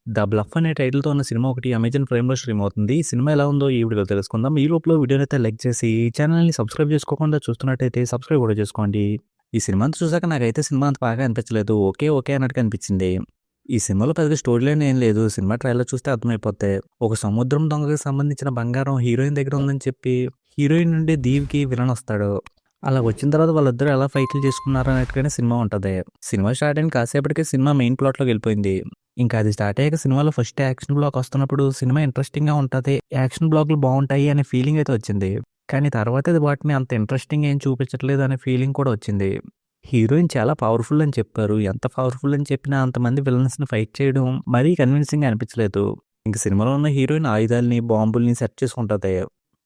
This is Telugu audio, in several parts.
'ద బ్లఫ్' అనే టైటిల్‌తో ఉన్న సినిమా ఒకటి అమెజాన్ ప్రైమ్‌లో స్ట్రీమ్ అవుతుంది. ఈ సినిమా ఎలా ఉందో ఈ వీడియోలో తెలుసుకుందాం. ఈ లోపల వీడియోనైతే లైక్ చేసి ఛానెల్‌ని సబ్స్క్రైబ్ చేసుకోకుండా చూస్తున్నట్టయితే సబ్స్క్రైబ్ కూడా చేసుకోండి. ఈ సినిమా అంతా చూసాక నాకైతే సినిమా అంత బాగా అనిపించలేదు. ఓకే, ఓకే అన్నట్టుగా అనిపించింది. ఈ సినిమాలో పెద్దగా స్టోరీ లైన్ ఏం లేదు. సినిమా ట్రైలర్ చూస్తే అర్థమైపోద్ది. ఒక సముద్రం దొంగకి సంబంధించిన బంగారం హీరోయిన్ దగ్గర ఉందని చెప్పి హీరోయిన్ నుండి దీవ్‌కి విలన్ వస్తాడు. అలా వచ్చిన తర్వాత వాళ్ళిద్దరూ ఎలా ఫైట్లు చేసుకున్నారు అన్నట్టుగానే సినిమా ఉంటది. సినిమా స్టార్ట్ అయిన కాసేపటికే సినిమా మెయిన్ ప్లాట్‌లోకి వెళ్ళిపోయింది. ఇంకా అది స్టార్ట్ అయ్యాక సినిమాలో ఫస్ట్ యాక్షన్ బ్లాక్ వస్తున్నప్పుడు సినిమా ఇంట్రెస్టింగ్‌గా ఉంటది. యాక్షన్ బ్లాక్‌లు బావుంటాయి అనే ఫీలింగ్ అయితే వచ్చింది. కానీ తర్వాత అది వాటిని అంత ఇంట్రెస్టింగ్‌గా ఏం చూపించట్లేదు అనే ఫీలింగ్ కూడా వచ్చింది. హీరోయిన్ చాలా పవర్‌ఫుల్ అని చెప్పారు. ఎంత పవర్‌ఫుల్ అని చెప్పినా అంతమంది విలన్స్‌ని ఫైట్ చేయడం మరీ కన్విన్సింగ్‌గా అనిపించలేదు. ఇంక సినిమాలో ఉన్న హీరోయిన్ ఆయుధాల్ని, బాంబుల్ని సెట్ చేసుకుంటది.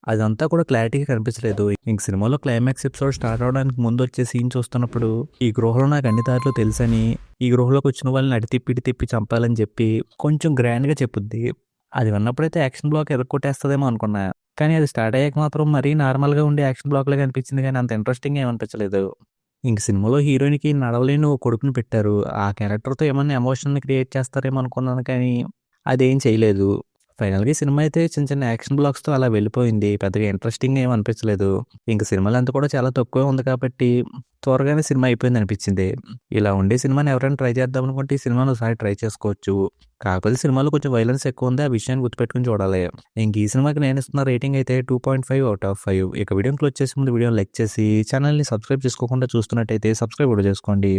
అదంతా కూడా క్లారిటీగా కనిపించలేదు. ఇంక సినిమాలో క్లైమాక్స్ ఎపిసోడ్ స్టార్ట్ అవ్వడానికి ముందు వచ్చే సీన్ చూస్తున్నప్పుడు ఈ గృహలో నాకు అన్ని దారులు తెలుసని, ఈ గృహలోకి వచ్చిన వాళ్ళని అటు తిప్పి ఇటు తిప్పి చంపాలని చెప్పి కొంచెం గ్రాండ్‌గా చెప్పుద్ది. అది విన్నప్పుడైతే యాక్షన్ బ్లాక్ ఎరక్కొట్టేస్తదేమో అనుకున్నా. కానీ అది స్టార్ట్ అయ్యాక మాత్రం మరీ నార్మల్‌గా ఉండే యాక్షన్ బ్లాక్ లాగా అనిపించింది గానీ అంత ఇంట్రెస్టింగ్‌గా ఏమనిపించలేదు. ఇంక సినిమాలో హీరోయిన్‌కి నడవలేని ఓ కొడుకుని పెట్టారు. ఆ క్యారెక్టర్‌తో ఏమన్నా ఎమోషన్‌ని క్రియేట్ చేస్తారేమో అనుకున్నాను కానీ అదేం చేయలేదు. ఫైనల్‌గా ఈ సినిమా అయితే చిన్న చిన్న యాక్షన్ బ్లాక్స్‌తో అలా వెళ్ళిపోయింది. పెద్దగా ఇంట్రెస్టింగ్‌గా ఏమి అనిపించలేదు. ఇంక సినిమా లెంత్ కూడా చాలా తక్కువే ఉంది కాబట్టి త్వరగానే సినిమా అయిపోయిందనిపించింది. ఇలా ఉండే సినిమాని ఎవరైనా ట్రై చేద్దాం అనుకుంటే ఈ సినిమాని ఒకసారి ట్రై చేసుకోవచ్చు. కాకపోతే సినిమాలో కొంచెం వయలెన్స్ ఎక్కువ ఉంది. ఆ విషయాన్ని గుర్తుపెట్టుకొని చూడాలి. ఇంక ఈ సినిమాకి నేను ఇస్తున్న రేటింగ్ అయితే 2.5 ఔట్ ఆఫ్ 5. ఇక వీడియోని క్లోజ్ చేసే ముందు వీడియోని లైక్ చేసి ఛానల్‌ని సబ్స్క్రైబ్ చేసుకోకుండా చూస్తున్నట్టయితే సబ్స్క్రైబ్ కూడా చేసుకోండి.